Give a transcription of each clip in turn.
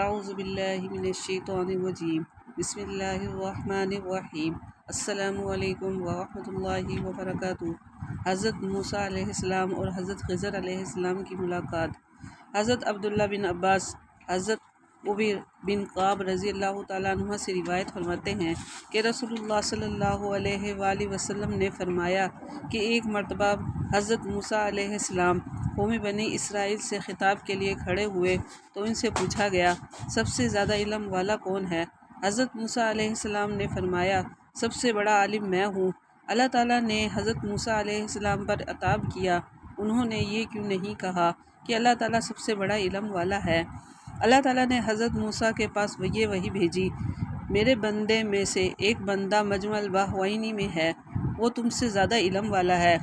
اعوذ باللہ من الشیطان الرجیم بسم اللہ الرحمن الرحیم السلام علیکم ورحمۃ اللہ وبرکاتہ۔ حضرت موسیٰ علیہ السلام اور حضرت خضر علیہ السلام کی ملاقات۔ حضرت عبداللہ بن عباس حضرت ابی بن قعب رضی اللہ تعالیٰ عنہ سے روایت فرماتے ہیں کہ رسول اللہ صلی اللہ علیہ وآلہ وسلم نے فرمایا کہ ایک مرتبہ حضرت موسیٰ علیہ السلام قوم بنی اسرائیل سے خطاب کے لیے کھڑے ہوئے تو ان سے پوچھا گیا، سب سے زیادہ علم والا کون ہے؟ حضرت موسیٰ علیہ السلام نے فرمایا، سب سے بڑا عالم میں ہوں۔ اللہ تعالیٰ نے حضرت موسیٰ علیہ السلام پر عتاب کیا، انہوں نے یہ کیوں نہیں کہا کہ اللہ تعالیٰ سب سے بڑا علم والا ہے؟ اللہ تعالیٰ نے حضرت موسیٰ کے پاس یہ وحی بھیجی، میرے بندے میں سے ایک بندہ مجمع البحرین میں ہے، وہ تم سے زیادہ علم والا ہے۔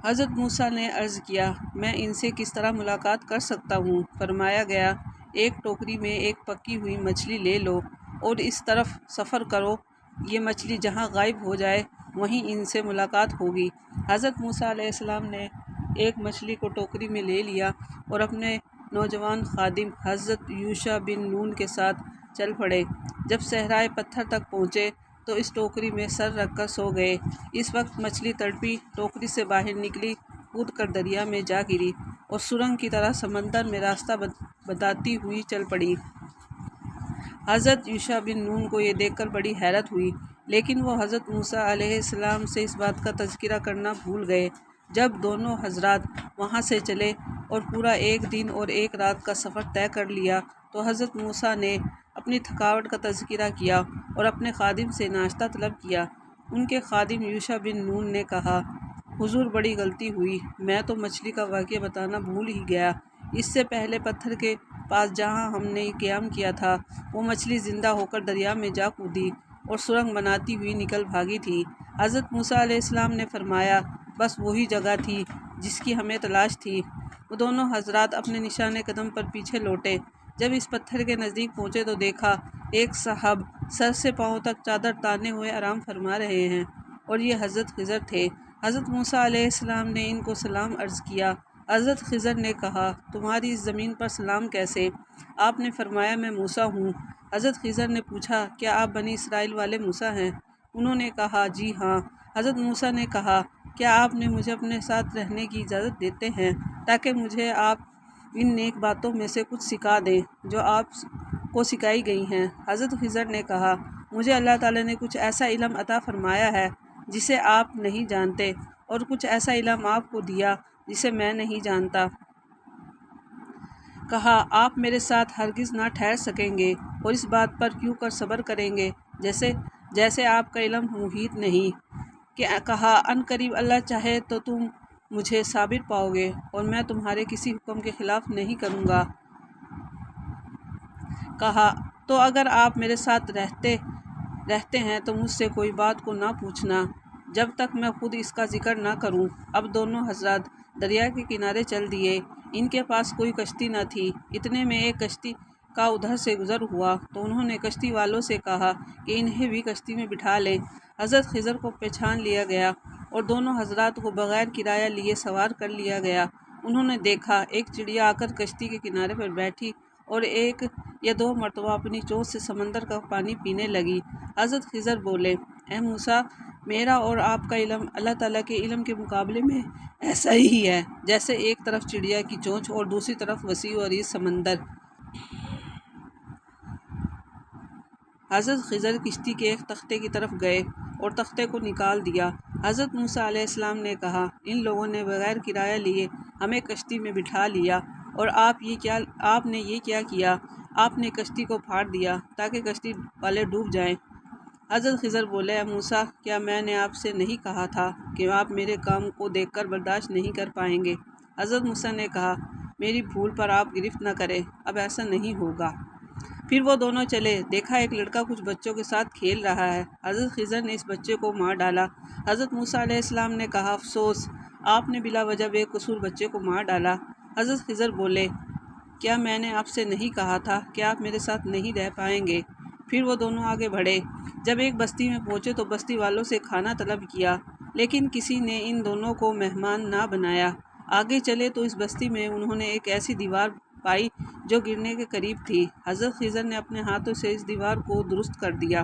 حضرت موسیٰ نے عرض کیا، میں ان سے کس طرح ملاقات کر سکتا ہوں؟ فرمایا گیا، ایک ٹوکری میں ایک پکی ہوئی مچھلی لے لو اور اس طرف سفر کرو، یہ مچھلی جہاں غائب ہو جائے وہیں ان سے ملاقات ہوگی۔ حضرت موسیٰ علیہ السلام نے ایک مچھلی کو ٹوکری میں لے لیا اور اپنے نوجوان خادم حضرت یوشع بن نون کے ساتھ چل پڑے۔ جب صحرائے پتھر تک پہنچے تو اس ٹوکری میں سر رکھ کر سو گئے۔ اس وقت مچھلی تڑپی ٹوکری سے باہر نکلی، کود کر دریا میں جا گری اور سرنگ کی طرح سمندر میں راستہ بتاتی ہوئی چل پڑی۔ حضرت یوشع بن نون کو یہ دیکھ کر بڑی حیرت ہوئی، لیکن وہ حضرت موسیٰ علیہ السلام سے اس بات کا تذکرہ کرنا بھول گئے۔ جب دونوں حضرات وہاں سے چلے اور پورا ایک دن اور ایک رات کا سفر طے کر لیا تو حضرت موسیٰ نے اپنی تھکاوٹ کا تذکرہ کیا اور اپنے خادم سے ناشتہ طلب کیا۔ ان کے خادم یوشع بن نون نے کہا، حضور بڑی غلطی ہوئی، میں تو مچھلی کا واقعہ بتانا بھول ہی گیا۔ اس سے پہلے پتھر کے پاس جہاں ہم نے قیام کیا تھا وہ مچھلی زندہ ہو کر دریا میں جا کودی اور سرنگ بناتی ہوئی نکل بھاگی تھی۔ حضرت موسیٰ علیہ السلام نے فرمایا، بس وہی جگہ تھی جس کی ہمیں تلاش تھی۔ وہ دونوں حضرات اپنے نشان قدم پر پیچھے لوٹے۔ جب اس پتھر کے نزدیک پہنچے تو دیکھا ایک صاحب سر سے پاؤں تک چادر تانے ہوئے آرام فرما رہے ہیں اور یہ حضرت خضر تھے۔ حضرت موسیٰ علیہ السلام نے ان کو سلام عرض کیا۔ حضرت خضر نے کہا، تمہاری اس زمین پر سلام کیسے؟ آپ نے فرمایا، میں موسیٰ ہوں۔ حضرت خضر نے پوچھا، کیا آپ بنی اسرائیل والے موسیٰ ہیں؟ انہوں نے کہا، جی ہاں۔ حضرت موسیٰ نے کہا، کیا آپ نے مجھے اپنے ساتھ رہنے کی اجازت دیتے ہیں تاکہ مجھے آپ ان نیک باتوں میں سے کچھ سکھا دیں جو آپ کو سکھائی گئی ہیں؟ حضرت خضر نے کہا، مجھے اللہ تعالیٰ نے کچھ ایسا علم عطا فرمایا ہے جسے آپ نہیں جانتے اور کچھ ایسا علم آپ کو دیا جسے میں نہیں جانتا۔ کہا، آپ میرے ساتھ ہرگز نہ ٹھہر سکیں گے اور اس بات پر کیوں کر صبر کریں گے جیسے آپ کا علم محیط نہیں۔ کہا، ان قریب اللہ چاہے تو تم مجھے صابر پاؤ گے اور میں تمہارے کسی حکم کے خلاف نہیں کروں گا۔ کہا، تو اگر آپ میرے ساتھ رہتے ہیں تو مجھ سے کوئی بات کو نہ پوچھنا جب تک میں خود اس کا ذکر نہ کروں۔ اب دونوں حضرات دریا کے کنارے چل دیے۔ ان کے پاس کوئی کشتی نہ تھی۔ اتنے میں ایک کشتی کا ادھر سے گزر ہوا تو انہوں نے کشتی والوں سے کہا کہ انہیں بھی کشتی میں بٹھا لیں۔ حضرت خضر کو پہچان لیا گیا اور دونوں حضرات کو بغیر کرایہ لیے سوار کر لیا گیا۔ انہوں نے دیکھا ایک چڑیا آ کر کشتی کے کنارے پر بیٹھی اور ایک یا دو مرتبہ اپنی چونچ سے سمندر کا پانی پینے لگی۔ حضرت خضر بولے، اے موسیٰ، میرا اور آپ کا علم اللہ تعالیٰ کے علم کے مقابلے میں ایسا ہی ہے جیسے ایک طرف چڑیا کی چونچ اور دوسری طرف وسیع و عریض سمندر۔ حضرت خضر کشتی کے ایک تختے کی طرف گئے اور تختے کو نکال دیا۔ حضرت موسیٰ علیہ السلام نے کہا، ان لوگوں نے بغیر کرایہ لیے ہمیں کشتی میں بٹھا لیا اور آپ نے یہ کیا کیا؟ آپ نے کشتی کو پھاڑ دیا تاکہ کشتی والے ڈوب جائیں۔ حضرت خضر بولے، اے موسیٰ، کیا میں نے آپ سے نہیں کہا تھا کہ آپ میرے کام کو دیکھ کر برداشت نہیں کر پائیں گے؟ حضرت موسیٰ نے کہا، میری بھول پر آپ گرفت نہ کریں، اب ایسا نہیں ہوگا۔ پھر وہ دونوں چلے۔ دیکھا ایک لڑکا کچھ بچوں کے ساتھ کھیل رہا ہے۔ حضرت خضر نے اس بچے کو مار ڈالا۔ حضرت موسیٰ علیہ السلام نے کہا، افسوس، آپ نے بلا وجہ بے قصور بچے کو مار ڈالا۔ حضرت خضر بولے، کیا میں نے آپ سے نہیں کہا تھا کہ آپ میرے ساتھ نہیں رہ پائیں گے؟ پھر وہ دونوں آگے بڑھے۔ جب ایک بستی میں پہنچے تو بستی والوں سے کھانا طلب کیا، لیکن کسی نے ان دونوں کو مہمان نہ بنایا۔ آگے چلے تو اس بستی میں انہوں نے ایک ایسی دیوار پائی جو گرنے کے قریب تھی۔ حضرت خضر نے اپنے ہاتھوں سے اس دیوار کو درست کر دیا۔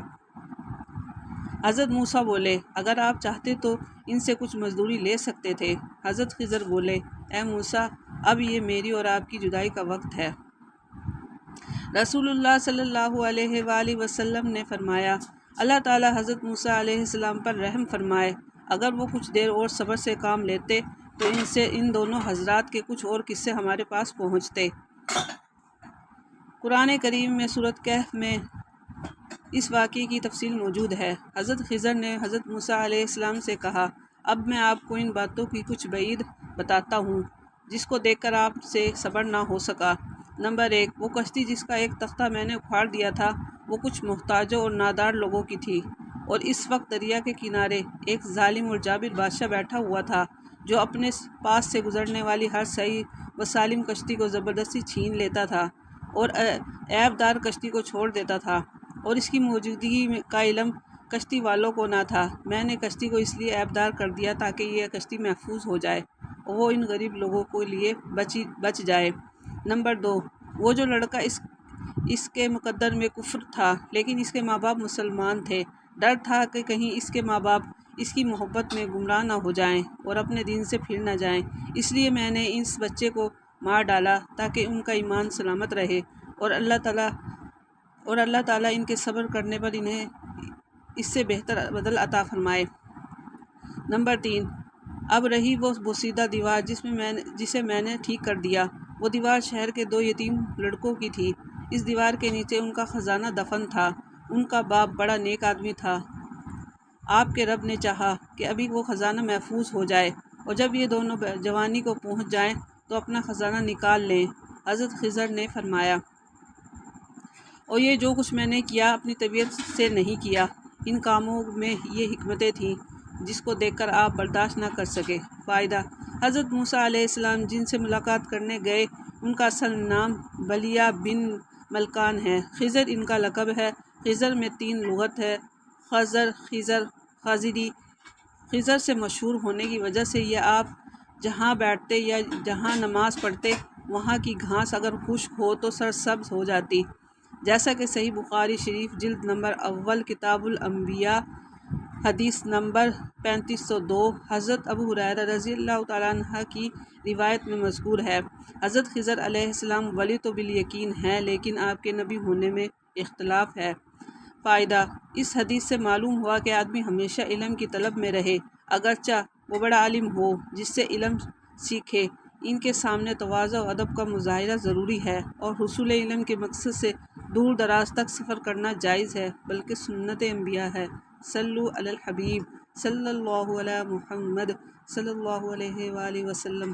حضرت موسیٰ بولے اگر آپ چاہتے تو ان سے کچھ مزدوری لے سکتے تھے۔ حضرت خضر بولے اے موسیٰ اب یہ میری اور آپ کی جدائی کا وقت ہے۔ رسول اللہ صلی اللہ علیہ وآلہ وسلم نے فرمایا اللہ تعالی حضرت موسیٰ علیہ السلام پر رحم فرمائے، اگر وہ کچھ دیر اور صبر سے کام لیتے تو ان دونوں حضرات کے کچھ اور قصے ہمارے پاس پہنچتے۔ قرآن کریم میں سورۃ کہف میں اس واقعے کی تفصیل موجود ہے۔ حضرت خضر نے حضرت موسیٰ علیہ السلام سے کہا اب میں آپ کو ان باتوں کی کچھ بعید بتاتا ہوں جس کو دیکھ کر آپ سے صبر نہ ہو سکا۔ نمبر 1، وہ کشتی جس کا ایک تختہ میں نے اکھاڑ دیا تھا وہ کچھ محتاجوں اور نادار لوگوں کی تھی، اور اس وقت دریا کے کنارے ایک ظالم اور جابر بادشاہ بیٹھا ہوا تھا جو اپنے پاس سے گزرنے والی ہر صحیح و سالم کشتی کو زبردستی چھین لیتا تھا اور عیب دار کشتی کو چھوڑ دیتا تھا، اور اس کی موجودگی کا علم کشتی والوں کو نہ تھا۔ میں نے کشتی کو اس لیے عیب دار کر دیا تاکہ یہ کشتی محفوظ ہو جائے اور وہ ان غریب لوگوں کے لیے بچ جائے۔ نمبر 2، وہ جو لڑکا اس کے مقدر میں کفر تھا لیکن اس کے ماں باپ مسلمان تھے، ڈر تھا کہ کہیں اس کے ماں باپ اس کی محبت میں گمراہ نہ ہو جائیں اور اپنے دین سے پھر نہ جائیں، اس لیے میں نے اس بچے کو مار ڈالا تاکہ ان کا ایمان سلامت رہے اور اللہ تعالیٰ ان کے صبر کرنے پر انہیں اس سے بہتر بدل عطا فرمائے۔ نمبر 3، اب رہی وہ بوسیدہ دیوار جسے میں نے ٹھیک کر دیا۔ وہ دیوار شہر کے 2 یتیم لڑکوں کی تھی۔ اس دیوار کے نیچے ان کا خزانہ دفن تھا۔ ان کا باپ بڑا نیک آدمی تھا۔ آپ کے رب نے چاہا کہ ابھی وہ خزانہ محفوظ ہو جائے اور جب یہ دونوں جوانی کو پہنچ جائیں تو اپنا خزانہ نکال لیں۔ حضرت خضر نے فرمایا اور یہ جو کچھ میں نے کیا اپنی طبیعت سے نہیں کیا، ان کاموں میں یہ حکمتیں تھیں جس کو دیکھ کر آپ برداشت نہ کر سکے۔ فائدہ، حضرت موسیٰ علیہ السلام جن سے ملاقات کرنے گئے ان کا اصل نام بلیہ بن ملکان ہے۔ خضر ان کا لقب ہے۔ خضر میں 3 لغت ہے، خضر، خضر، خاضری۔ خضر سے مشہور ہونے کی وجہ سے یہ آپ جہاں بیٹھتے یا جہاں نماز پڑھتے وہاں کی گھاس اگر خشک ہو تو سرسبز ہو جاتی، جیسا کہ صحیح بخاری شریف جلد نمبر اول کتاب الانبیاء حدیث نمبر 3502 حضرت ابو ہریرہ رضی اللہ تعالیٰ عنہ کی روایت میں مذکور ہے۔ حضرت خضر علیہ السلام ولی تو بالیقین ہیں لیکن آپ کے نبی ہونے میں اختلاف ہے۔ فائدہ، اس حدیث سے معلوم ہوا کہ آدمی ہمیشہ علم کی طلب میں رہے، اگرچہ وہ بڑا عالم ہو جس سے علم سیکھے۔ ان کے سامنے تواضع و ادب کا مظاہرہ ضروری ہے اور حصول علم کے مقصد سے دور دراز تک سفر کرنا جائز ہے بلکہ سنت انبیاء ہے۔ صلو علی الحبیب صلی اللہ علی محمد صلی اللہ علیہ وآلہ وسلم۔